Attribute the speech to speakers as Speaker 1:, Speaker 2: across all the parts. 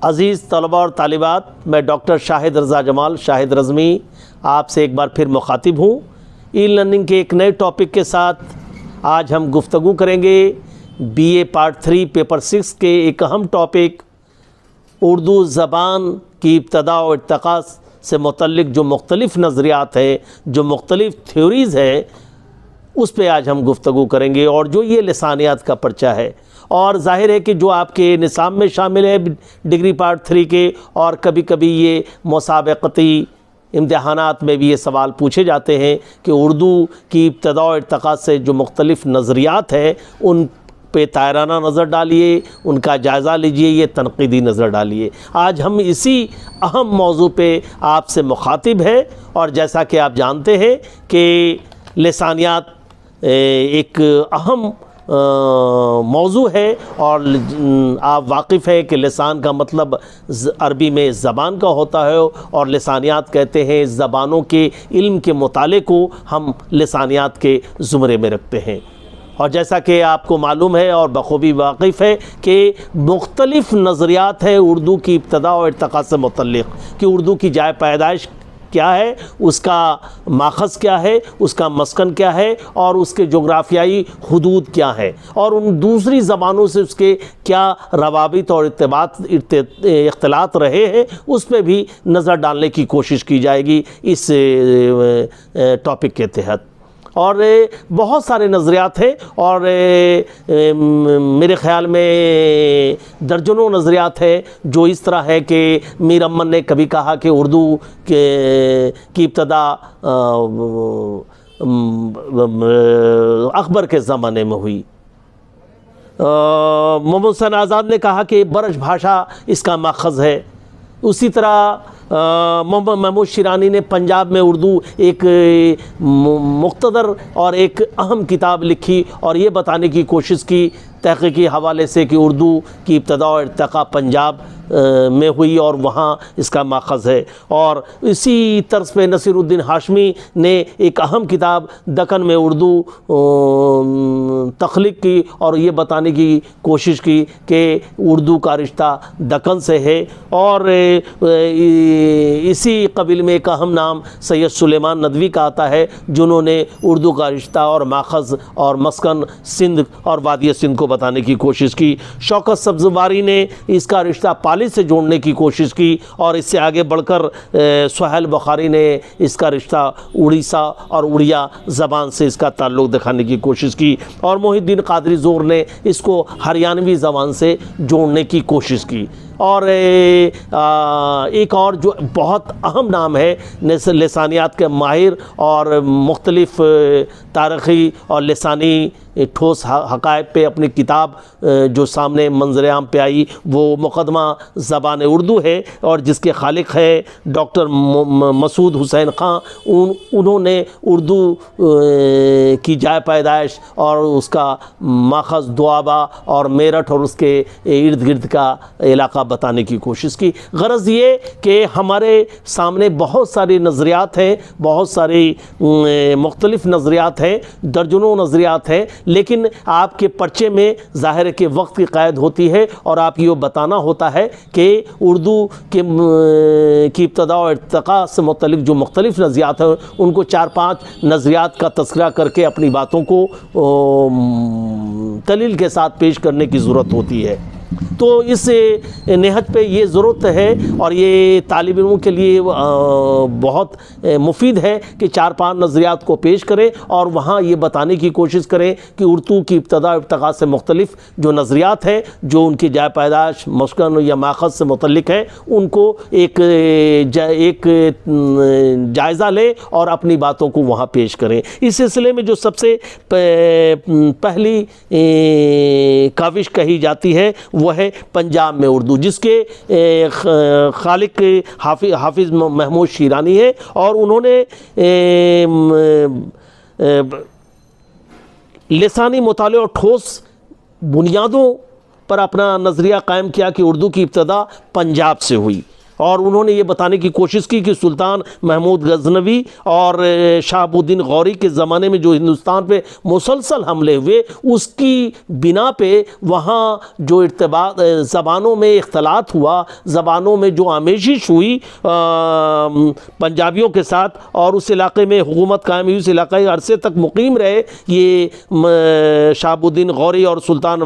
Speaker 1: عزیز طلباء اور طالبات، میں ڈاکٹر شاہد رضا جمال شاہد رزمی آپ سے ایک بار پھر مخاطب ہوں۔ ای لرننگ کے ایک نئے ٹاپک کے ساتھ آج ہم گفتگو کریں گے۔ بی اے پارٹ 3 پیپر 6 کے ایک اہم ٹاپک اردو زبان کی ابتدا و ارتقاء سے متعلق جو مختلف نظریات ہیں، جو مختلف تھیوریز ہیں، اس پہ آج ہم گفتگو کریں گے، اور جو یہ لسانیات کا پرچہ ہے، اور ظاہر ہے کہ جو آپ کے نصاب میں شامل ہے ڈگری پارٹ 3 کے، اور کبھی کبھی یہ مسابقتی امتحانات میں بھی یہ سوال پوچھے جاتے ہیں کہ اردو کی ابتدا و ارتقاء سے جو مختلف نظریات ہیں ان پہ تائرانہ نظر ڈالیے، ان کا جائزہ لیجئے، یہ تنقیدی نظر ڈالیے۔ آج ہم اسی اہم موضوع پہ آپ سے مخاطب ہیں، اور جیسا کہ آپ جانتے ہیں کہ لسانیات ایک اہم موضوع ہے، اور آپ واقف ہیں کہ لسان کا مطلب عربی میں زبان کا ہوتا ہے، اور لسانیات کہتے ہیں زبانوں کے علم کے مطالعے کو ہم لسانیات کے زمرے میں رکھتے ہیں۔ اور جیسا کہ آپ کو معلوم ہے اور بخوبی واقف ہے کہ مختلف نظریات ہیں اردو کی ابتدا و ارتقاء سے متعلق، کہ اردو کی جائے پیدائش کیا ہے، اس کا ماخذ کیا ہے، اس کا مسکن کیا ہے، اور اس کے جغرافیائی حدود کیا ہے، اور ان دوسری زبانوں سے اس کے کیا روابط اور اختلاط رہے ہیں، اس پہ بھی نظر ڈالنے کی کوشش کی جائے گی اس ٹاپک کے تحت۔ اور بہت سارے نظریات ہیں، اور میرے خیال میں درجنوں نظریات ہیں جو اس طرح ہے کہ میر امن نے کبھی کہا کہ اردو کی ابتدا اکبر کے زمانے میں ہوئی۔ محمد حسین آزاد نے کہا کہ برج بھاشا اس کا ماخذ ہے۔ اسی طرح محمد محمود شیرانی نے پنجاب میں اردو ایک مختصر اور ایک اہم کتاب لکھی، اور یہ بتانے کی کوشش کی تحقیقی حوالے سے کہ اردو کی ابتدا و ارتقاء پنجاب میں ہوئی، اور وہاں اس کا ماخذ ہے۔ اور اسی طرز پہ نصیر الدین ہاشمی نے ایک اہم کتاب دکن میں اردو تخلیق کی، اور یہ بتانے کی کوشش کی کہ اردو کا رشتہ دکن سے ہے۔ اور اسی قبیل میں ایک اہم نام سید سلیمان ندوی کا آتا ہے، جنہوں نے اردو کا رشتہ اور ماخذ اور مسکن سندھ اور وادی سندھ کو بتانے کی کوشش کی۔ شوکت سبزواری نے اس کا رشتہ پالی سے جوڑنے کی کوشش کی، اور اس سے آگے بڑھ کر سہیل بخاری نے اس کا رشتہ اڑیسہ اور اڑیا زبان سے اس کا تعلق دکھانے کی کوشش کی، اور محی الدین قادری زور نے اس کو ہریانوی زبان سے جوڑنے کی کوشش کی۔ اور ایک اور جو بہت اہم نام ہے لسانیات کے ماہر اور مختلف تاریخی اور لسانی ٹھوس حقائق پہ اپنی کتاب جو سامنے منظر عام پہ آئی، وہ مقدمہ زبان اردو ہے، اور جس کے خالق ہے ڈاکٹر مسعود حسین خان۔ انہوں نے اردو کی جائے پیدائش اور اس کا ماخذ دوآبہ اور میرٹھ اور اس کے ارد گرد کا علاقہ بتانے کی کوشش کی۔ غرض یہ کہ ہمارے سامنے بہت ساری نظریات ہیں، بہت ساری مختلف نظریات ہیں، درجنوں نظریات ہیں، لیکن آپ کے پرچے میں ظاہر ہے کہ وقت کی قید ہوتی ہے، اور آپ یہ بتانا ہوتا ہے کہ اردو کی ابتدا و ارتقاء سے متعلق جو مختلف نظریات ہیں ان کو 4-5 نظریات کا تذکرہ کر کے اپنی باتوں کو دلیل کے ساتھ پیش کرنے کی ضرورت ہوتی ہے۔ تو اس نہج پہ یہ ضرورت ہے، اور یہ طالب علموں کے لیے بہت مفید ہے کہ 4-5 نظریات کو پیش کریں، اور وہاں یہ بتانے کی کوشش کریں کہ اردو کی ابتدا ارتقاء سے مختلف جو نظریات ہیں، جو ان کی جائے پیدائش مسکن یا ماخذ سے متعلق ہیں، ان کو ایک جائزہ لیں اور اپنی باتوں کو وہاں پیش کریں۔ اس سلسلے میں جو سب سے پہلی کاوش کہی جاتی ہے وہ ہے پنجاب میں اردو، جس کے خالق حافظ محمود شیرانی ہے، اور انہوں نے لسانی مطالعے اور ٹھوس بنیادوں پر اپنا نظریہ قائم کیا کہ اردو کی ابتدا پنجاب سے ہوئی۔ اور انہوں نے یہ بتانے کی کوشش کی کہ سلطان محمود غزنوی اور شہاب الدین غوری کے زمانے میں جو ہندوستان پہ مسلسل حملے ہوئے اس کی بنا پہ وہاں جو ارتباط زبانوں میں اختلاط ہوا، زبانوں میں جو آمیزش ہوئی پنجابیوں کے ساتھ، اور اس علاقے میں حکومت قائم ہوئی، اس علاقے عرصے تک مقیم رہے یہ شہاب الدین غوری اور سلطان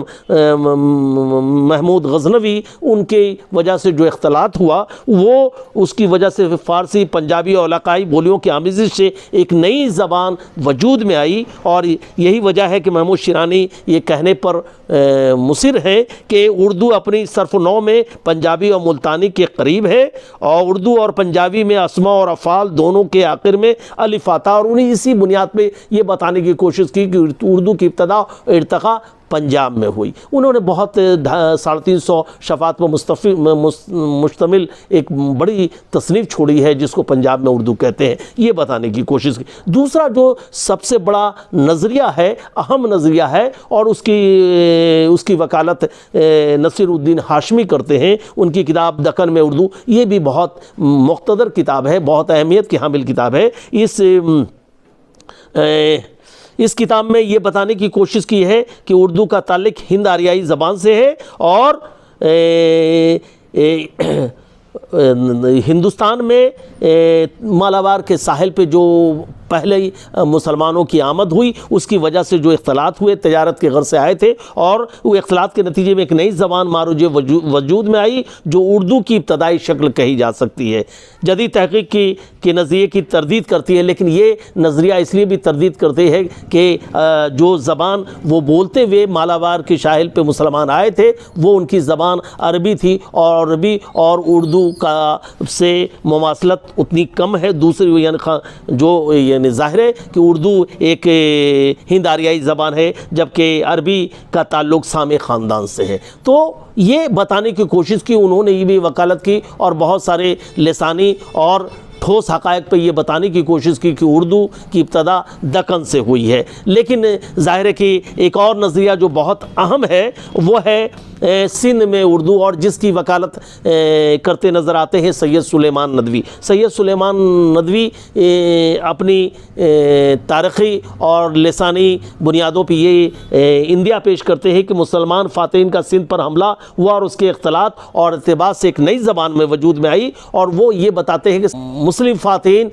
Speaker 1: محمود غزنوی، ان کی وجہ سے جو اختلاط ہوا وہ اس کی وجہ سے فارسی، پنجابی اور علاقائی بولیوں کی آمیزش سے ایک نئی زبان وجود میں آئی، اور یہی وجہ ہے کہ محمود شیرانی یہ کہنے پر مصر ہے کہ اردو اپنی صرف نو میں پنجابی اور ملتانی کے قریب ہے، اور اردو اور پنجابی میں اسماء اور افعال دونوں کے آخر میں الف آتا، اور انہیں اسی بنیاد پہ یہ بتانے کی کوشش کی کہ اردو کی ابتدا اور ارتقاء پنجاب میں ہوئی۔ انہوں نے بہت 350 صفحات پر مشتمل ایک بڑی تصنیف چھوڑی ہے جس کو پنجاب میں اردو کہتے ہیں، یہ بتانے کی کوشش کی۔ دوسرا جو سب سے بڑا نظریہ ہے، اہم نظریہ ہے، اور اس کی وکالت نصیر الدین ہاشمی کرتے ہیں، ان کی کتاب دکن میں اردو، یہ بھی بہت مقتدر کتاب ہے، بہت اہمیت کی حامل کتاب ہے۔ اس کتاب میں یہ بتانے کی کوشش کی ہے کہ اردو کا تعلق ہند آریائی زبان سے ہے، اور ہندوستان میں مالابار کے ساحل پہ جو پہلے ہی مسلمانوں کی آمد ہوئی اس کی وجہ سے جو اختلاط ہوئے، تجارت کے غرض سے آئے تھے، اور وہ اختلاط کے نتیجے میں ایک نئی زبان ماروج وجود میں آئی جو اردو کی ابتدائی شکل کہی جا سکتی ہے۔ جدید تحقیق کی نظریے کی تردید کرتی ہے، لیکن یہ نظریہ اس لیے بھی تردید کرتے ہیں کہ جو زبان وہ بولتے ہوئے مالابار کے ساحل پہ مسلمان آئے تھے وہ ان کی زبان عربی تھی، اور عربی اور اردو کا سے مماثلت اتنی کم ہے، دوسری یعنی ظاہر ہے کہ اردو ایک ہند آریائی زبان ہے جبکہ عربی کا تعلق سامع خاندان سے ہے۔ تو یہ بتانے کی کوشش کی انہوں نے، یہ بھی وکالت کی، اور بہت سارے لسانی اور ٹھوس حقائق پہ یہ بتانے کی کوشش کی کہ اردو کی ابتدا دکن سے ہوئی ہے۔ لیکن ظاہر ہے کہ ایک اور نظریہ جو بہت اہم ہے وہ ہے سندھ میں اردو، اور جس کی وکالت کرتے نظر آتے ہیں سید سلیمان ندوی۔ سید سلیمان ندوی اپنی تاریخی اور لسانی بنیادوں پہ یہ اندیا پیش کرتے ہیں کہ مسلمان فاتحین کا سندھ پر حملہ ہوا اور اس کے اختلاط اور ارتباط سے ایک نئی زبان میں وجود میں آئی، اور وہ یہ بتاتے ہیں کہ مسلم فاتحین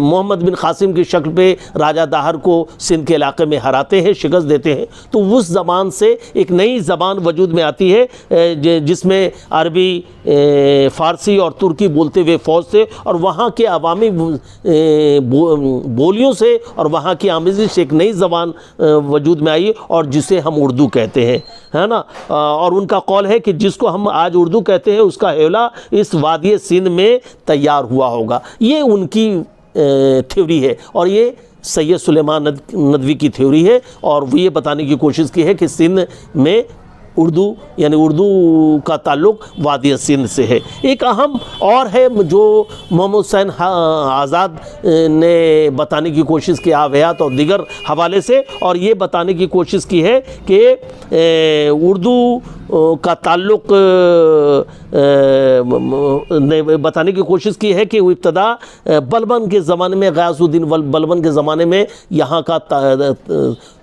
Speaker 1: محمد بن قاسم کی شکل پہ راجہ داہر کو سندھ کے علاقے میں ہراتے ہیں، شکست دیتے ہیں، تو اس زبان سے ایک نئی زبان وجود میں آتی ہے جس میں عربی، فارسی اور ترکی بولتے ہوئے فوج سے، اور وہاں کے عوامی بولیوں سے اور وہاں کی آمیزش سے ایک نئی زبان وجود میں آئی، اور جسے ہم اردو کہتے ہیں، ہے نا۔ اور ان کا قول ہے کہ جس کو ہم آج اردو کہتے ہیں اس کا حیولہ اس وادی سندھ میں تیار ہوا ہوگا۔ یہ ان کی تھیوری ہے، اور یہ سید سلیمان ندوی کی تھیوری ہے، اور وہ یہ بتانے کی کوشش کی ہے کہ سندھ میں اردو یعنی اردو کا تعلق وادی سندھ سے ہے۔ ایک اہم اور ہے جو محمد حسین آزاد نے بتانے کی کوشش کی آویات اور دیگر حوالے سے، اور یہ بتانے کی کوشش کی ہے کہ اردو کا تعلق نے بتانے کی کوشش کی ہے کہ وہ ابتدا بلبن کے زمانے میں، غیاث الدین بلبن کے زمانے میں یہاں کا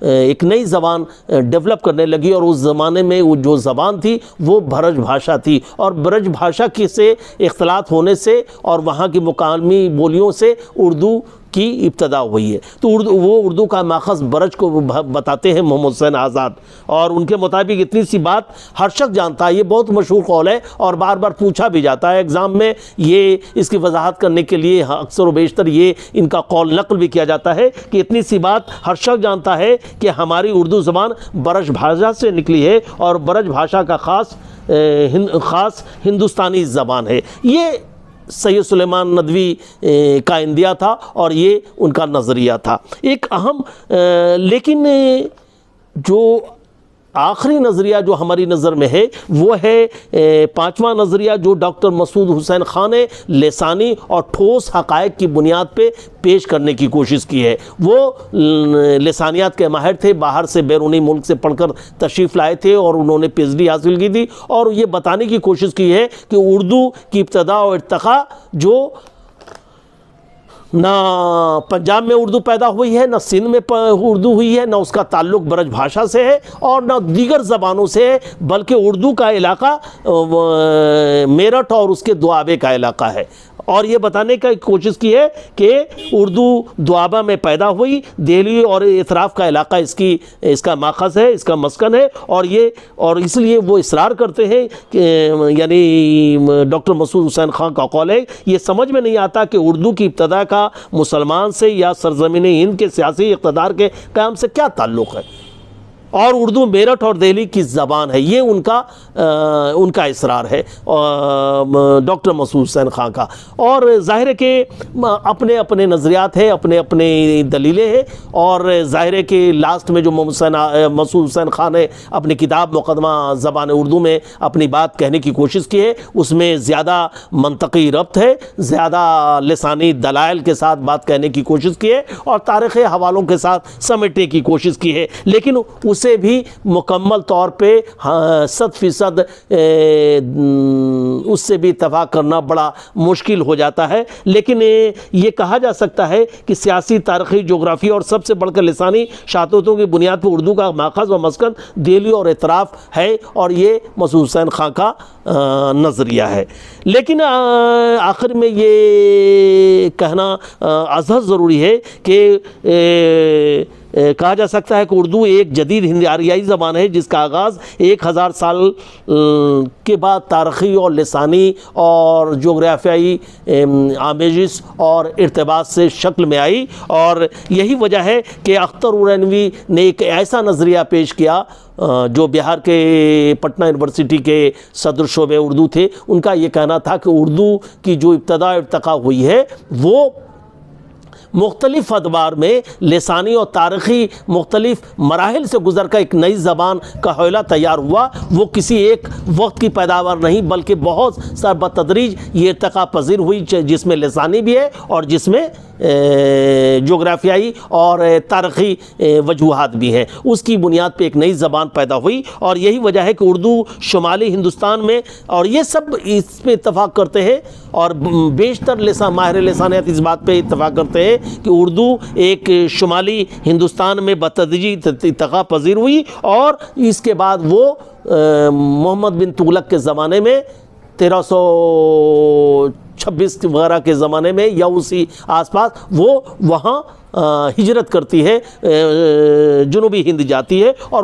Speaker 1: ایک نئی زبان ڈیولپ کرنے لگی، اور اس زمانے میں وہ جو زبان تھی وہ برج بھاشا تھی، اور برج بھاشا کی سے اختلاط ہونے سے اور وہاں کی مقامی بولیوں سے اردو کی ابتدا ہوئی ہے۔ تو وہ اردو کا ماخذ برج کو بتاتے ہیں محمد حسین آزاد، اور ان کے مطابق اتنی سی بات ہر شخص جانتا ہے، یہ بہت مشہور قول ہے اور بار بار پوچھا بھی جاتا ہے ایگزام میں، یہ اس کی وضاحت کرنے کے لیے اکثر و بیشتر یہ ان کا قول نقل بھی کیا جاتا ہے کہ اتنی سی بات ہر شخص جانتا ہے کہ ہماری اردو زبان برج بھاشا سے نکلی ہے، اور برج بھاشا کا خاص ہندوستانی زبان ہے۔ یہ سید سلیمان ندوی کا اندیا تھا، اور یہ ان کا نظریہ تھا۔ ایک اہم لیکن جو آخری نظریہ جو ہماری نظر میں ہے وہ ہے پانچواں نظریہ جو ڈاکٹر مسعود حسین خان نے لسانی اور ٹھوس حقائق کی بنیاد پہ پیش کرنے کی کوشش کی ہے۔ وہ لسانیات کے ماہر تھے، باہر سے بیرونی ملک سے پڑھ کر تشریف لائے تھے اور انہوں نے پی ایچ ڈی حاصل کی تھی، اور یہ بتانے کی کوشش کی ہے کہ اردو کی ابتدا اور ارتقاء جو نہ پنجاب میں اردو پیدا ہوئی ہے، نہ سندھ میں اردو ہوئی ہے، نہ اس کا تعلق برج بھاشا سے ہے اور نہ دیگر زبانوں سے ہے، بلکہ اردو کا علاقہ میرٹھ اور اس کے دوآبے کا علاقہ ہے۔ اور یہ بتانے کی کوشش کی ہے کہ اردو دوآبہ میں پیدا ہوئی، دہلی اور اطراف کا علاقہ اس کا ماخذ ہے، اس کا مسکن ہے، اور اس لیے وہ اصرار کرتے ہیں کہ یعنی ڈاکٹر مسعود حسین خان کا قول ہے، یہ سمجھ میں نہیں آتا کہ اردو کی ابتدا کا مسلمان سے یا سرزمین ہند کے سیاسی اقتدار کے قیام سے کیا تعلق ہے، اور اردو میرٹھ اور دہلی کی زبان ہے، یہ ان کا اصرار ہے ڈاکٹر مسعود حسین خان کا۔ اور ظاہر ہے کہ اپنے اپنے نظریات ہیں، اپنے اپنے دلیلیں ہیں، اور ظاہر ہے کہ لاسٹ میں جو مسعود حسین خان نے اپنی کتاب مقدمہ زبان اردو میں اپنی بات کہنے کی کوشش کی ہے، اس میں زیادہ منطقی ربط ہے، زیادہ لسانی دلائل کے ساتھ بات کہنے کی کوشش کی ہے اور تاریخی حوالوں کے ساتھ سمیٹنے کی کوشش کی ہے، لیکن اسے بھی مکمل طور پہ 100% اس سے بھی اتفاق کرنا بڑا مشکل ہو جاتا ہے۔ لیکن یہ کہا جا سکتا ہے کہ سیاسی، تاریخی، جغرافی اور سب سے بڑھ کر لسانی شہادتوں کی بنیاد پر اردو کا ماخذ و مسکن دہلی اور اطراف ہے، اور یہ مسعود حسین خان کا نظریہ ہے۔ لیکن آخر میں یہ کہنا ازحد ضروری ہے کہ کہا جا سکتا ہے کہ اردو ایک جدید ہند آریائی زبان ہے جس کا آغاز 1000 سال کے بعد تاریخی اور لسانی اور جغرافیائی آمیزش اور ارتباط سے شکل میں آئی، اور یہی وجہ ہے کہ اختر اورینوی نے ایک ایسا نظریہ پیش کیا جو بہار کے پٹنہ یونیورسٹی کے صدر شعبہ اردو تھے، ان کا یہ کہنا تھا کہ اردو کی جو ابتدا ارتقاء ہوئی ہے وہ مختلف ادوار میں لسانی اور تاریخی مختلف مراحل سے گزر کر ایک نئی زبان کا حوالہ تیار ہوا۔ وہ کسی ایک وقت کی پیداوار نہیں بلکہ بہت سا بتدریج یہ ارتقاء پذیر ہوئی، جس میں لسانی بھی ہے اور جس میں جغرافیائی اور تاریخی وجوہات بھی ہیں۔ اس کی بنیاد پہ ایک نئی زبان پیدا ہوئی، اور یہی وجہ ہے کہ اردو شمالی ہندوستان میں، اور یہ سب اس پہ اتفاق کرتے ہیں اور بیشتر ماہر لسانیات اس بات پہ اتفاق کرتے ہیں کہ اردو ایک شمالی ہندوستان میں بتدریج ارتقاء پذیر ہوئی، اور اس کے بعد وہ محمد بن تغلق کے زمانے میں 1326 وغیرہ کے زمانے میں یا اسی آس پاس وہ وہاں ہجرت کرتی ہے، جنوبی ہند جاتی ہے، اور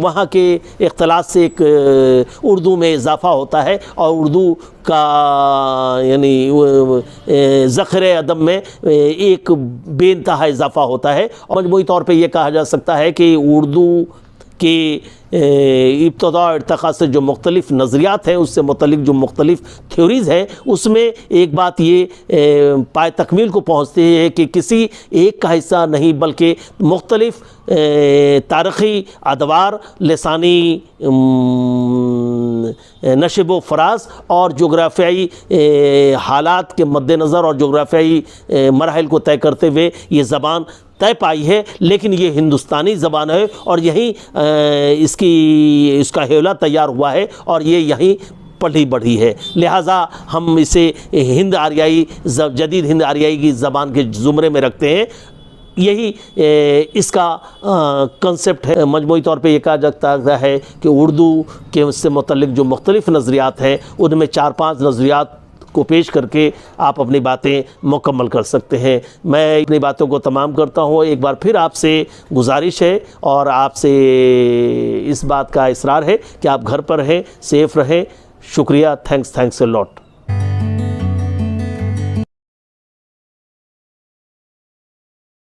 Speaker 1: وہاں کے اختلاط سے ایک اردو میں اضافہ ہوتا ہے، اور اردو کا یعنی ذخیرہ ادب میں ایک بے انتہا اضافہ ہوتا ہے۔ اور مجموعی طور پہ یہ کہا جا سکتا ہے کہ اردو کی ابتدا ارتقاء سے جو مختلف نظریات ہیں، اس سے متعلق جو مختلف تھیوریز ہیں، اس میں ایک بات یہ پائے تکمیل کو پہنچتی ہے کہ کسی ایک کا حصہ نہیں بلکہ مختلف تاریخی ادوار، لسانی نشب و فراز اور جغرافیائی حالات کے مد نظر اور جغرافیائی مراحل کو طے کرتے ہوئے یہ زبان طے پائی ہے، لیکن یہ ہندوستانی زبان ہے اور یہی اس کا حوالہ تیار ہوا ہے اور یہ یہیں پلی بڑھی ہے، لہٰذا ہم اسے جدید ہند آریائی کی زبان کے زمرے میں رکھتے ہیں۔ یہی اس کا کنسپٹ ہے۔ مجموعی طور پہ یہ کہا جاتا ہے کہ اردو کے اس سے متعلق جو مختلف نظریات ہیں، ان میں 4-5 نظریات کو پیش کر کے آپ اپنی باتیں مکمل کر سکتے ہیں۔ میں اپنی باتوں کو تمام کرتا ہوں۔ ایک بار پھر آپ سے گزارش ہے اور آپ سے اس بات کا اصرار ہے کہ آپ گھر پر رہیں، سیف رہیں۔ شکریہ، تھینکس اے لاٹ۔